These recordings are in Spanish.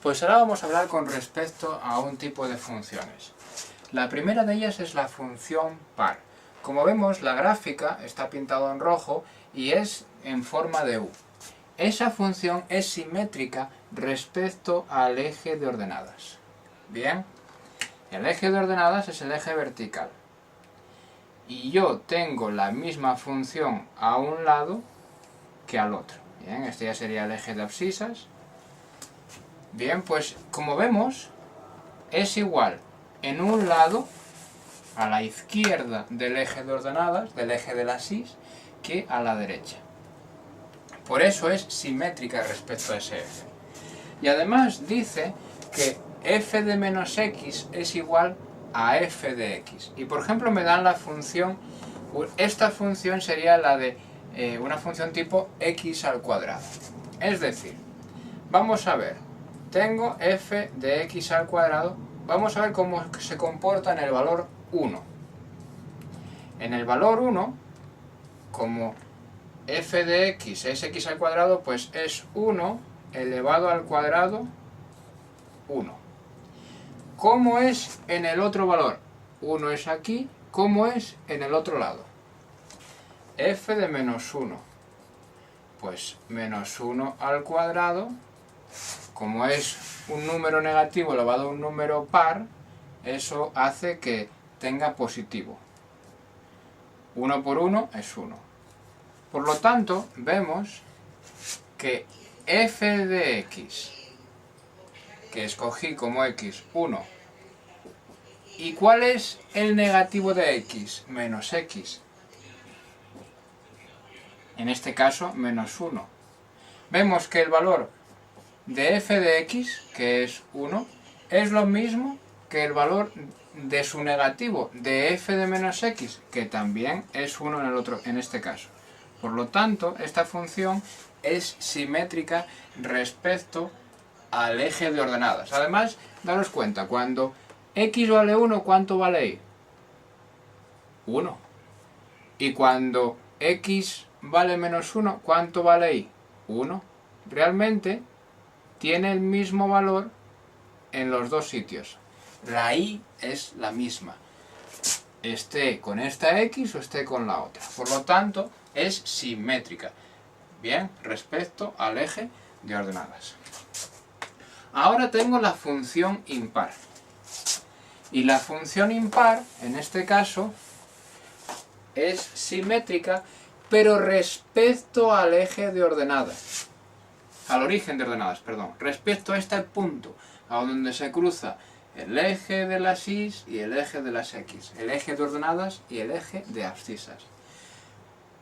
Pues ahora vamos a hablar con respecto a un tipo de funciones. La primera de ellas es la función par. Como vemos, la gráfica está pintada en rojo y es en forma de U. Esa función es simétrica respecto al eje de ordenadas. Bien, el eje de ordenadas es el eje vertical. Y yo tengo la misma función a un lado que al otro. Bien, este ya sería el eje de abscisas. Bien, pues como vemos, es igual en un lado, a la izquierda del eje de ordenadas, del eje de la xis, que a la derecha. Por eso es simétrica respecto a ese eje. Y además dice que f de menos x es igual a f de x. Y por ejemplo me dan la función, esta función sería la de una función tipo x al cuadrado. Es decir, vamos a ver, tengo f de x al cuadrado, vamos a ver cómo se comporta en el valor 1. En el valor 1, como f de x es x al cuadrado, pues es 1 elevado al cuadrado 1. ¿Cómo es en el otro valor? 1 es aquí, ¿cómo es en el otro lado? F de menos 1. Pues menos 1 al cuadrado, como es un número negativo elevado a un número par, eso hace que tenga positivo. 1 por 1 es 1. Por lo tanto, vemos que f de x, que escogí como x, 1. ¿Y cuál es el negativo de x? Menos x. En este caso, menos 1. Vemos que el valor de f de x, que es 1, es lo mismo que el valor de su negativo, de f de menos x, que también es 1 en este caso. Por lo tanto, esta función es simétrica respecto al eje de ordenadas. Además, daros cuenta, cuando x vale 1, ¿cuánto vale y? 1. Y cuando x vale menos 1, ¿cuánto vale y? 1. Realmente tiene el mismo valor en los dos sitios. La y es la misma, esté con esta x o esté con la otra. Por lo tanto, es simétrica. Bien, respecto al eje de ordenadas. Ahora tengo la función impar. Y la función impar, en este caso, es simétrica, pero respecto al eje de ordenadas. Al origen de ordenadas, perdón. Respecto a este punto, a donde se cruza el eje de las y y el eje de las x. El eje de ordenadas y el eje de abscisas.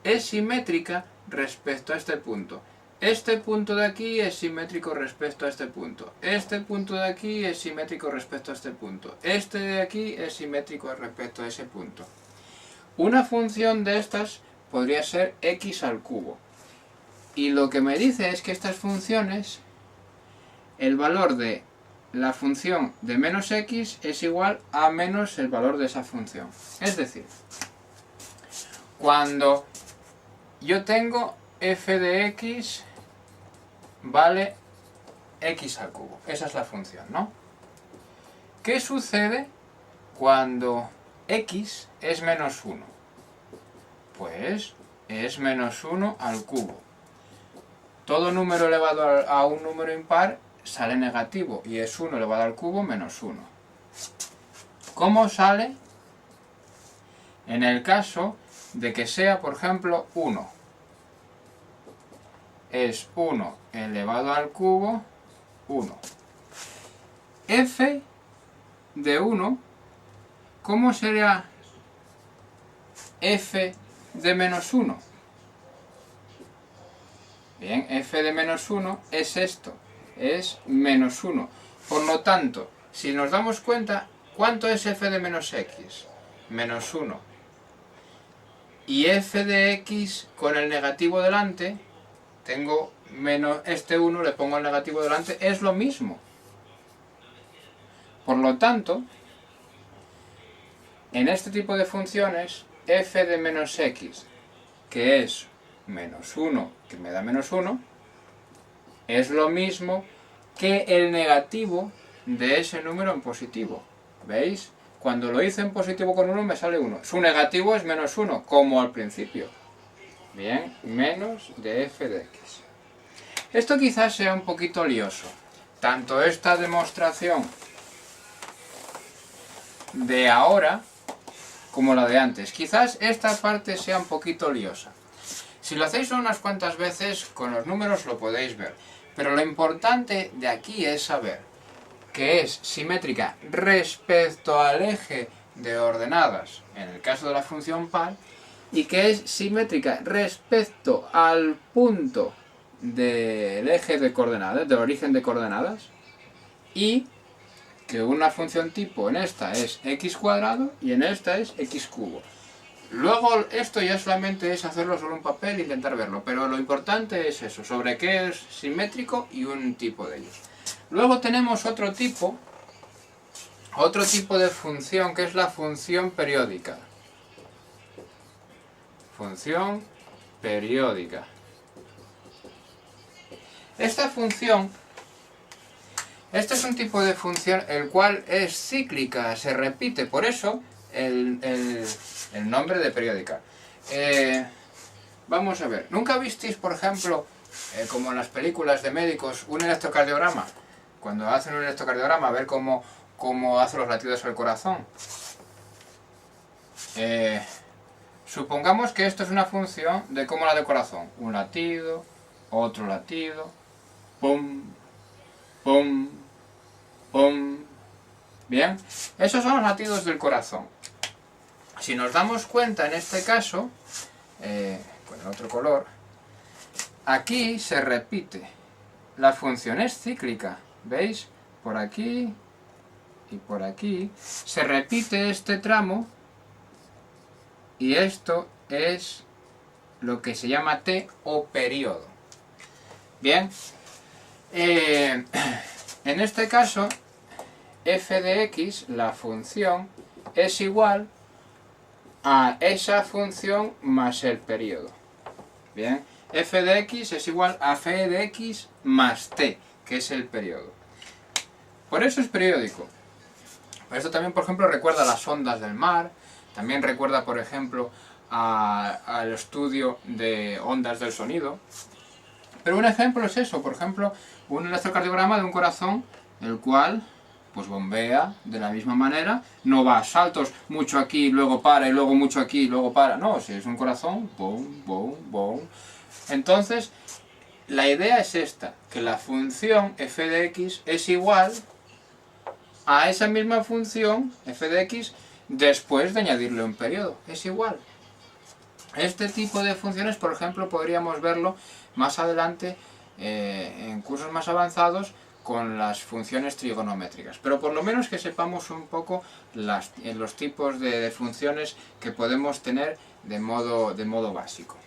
Es simétrica respecto a este punto. Este punto de aquí es simétrico respecto a este punto. Este punto de aquí es simétrico respecto a este punto. Este de aquí es simétrico respecto a ese punto. Una función de estas podría ser x al cubo. Y lo que me dice es que estas funciones, el valor de la función de menos x es igual a menos el valor de esa función. Es decir, cuando yo tengo f de x vale x al cubo. Esa es la función, ¿no? ¿Qué sucede cuando x es menos 1? Pues es menos 1 al cubo. Todo número elevado a un número impar sale negativo y es 1 elevado al cubo menos 1. ¿Cómo sale? En el caso de que sea, por ejemplo, 1. Es 1 elevado al cubo, 1. F de 1, ¿cómo sería f de menos 1? Bien, f de menos 1 es esto, es menos 1. Por lo tanto, si nos damos cuenta, ¿cuánto es f de menos x? Menos 1. Y f de x con el negativo delante, tengo menos este 1, le pongo el negativo delante, es lo mismo. Por lo tanto, en este tipo de funciones, f de menos x, que es menos 1, que me da menos 1, es lo mismo que el negativo de ese número en positivo. ¿Veis? Cuando lo hice en positivo con 1 me sale 1. Su negativo es menos 1, como al principio. Bien, menos de f de x. Esto quizás sea un poquito lioso. Tanto esta demostración de ahora como la de antes. Quizás esta parte sea un poquito liosa. Si lo hacéis unas cuantas veces, con los números lo podéis ver. Pero lo importante de aquí es saber que es simétrica respecto al eje de ordenadas, en el caso de la función par, y que es simétrica respecto al punto del eje de coordenadas, del origen de coordenadas, y que una función tipo en esta es x cuadrado y en esta es x cubo. Luego esto ya solamente es hacerlo sobre un papel e intentar verlo, pero lo importante es eso, sobre qué es simétrico y un tipo de ellos. Luego tenemos otro tipo de función, que es la función periódica. Función periódica. Esta función, este es un tipo de función el cual es cíclica, se repite, por eso el nombre de periódica. Vamos a ver, ¿nunca visteis, por ejemplo, como en las películas de médicos, un electrocardiograma? Cuando hacen un electrocardiograma, a ver cómo hace los latidos del corazón. Supongamos que esto es una función de cómo la del corazón. Un latido, otro latido, pum, pum, pum. Bien, esos son los latidos del corazón. Si nos damos cuenta en este caso, con el otro color, aquí se repite. La función es cíclica. ¿Veis? Por aquí y por aquí se repite este tramo y esto es lo que se llama t o periodo. Bien, en este caso f de x, la función, es igual a esa función más el periodo. Bien, f de x es igual a f de x más t, que es el periodo. Por eso es periódico. Esto también, por ejemplo, recuerda a las ondas del mar, también recuerda, por ejemplo, al estudio de ondas del sonido. Pero un ejemplo es eso, por ejemplo, un electrocardiograma de un corazón, el cual pues bombea de la misma manera, no va a saltos, mucho aquí, luego para, y luego mucho aquí, y luego para. No, si es un corazón, boom, boom, boom. Entonces, la idea es esta, que la función f de x es igual a esa misma función f de x después de añadirle un periodo. Es igual. Este tipo de funciones, por ejemplo, podríamos verlo más adelante en cursos más avanzados con las funciones trigonométricas. Pero por lo menos que sepamos un poco los tipos de funciones que podemos tener de modo básico.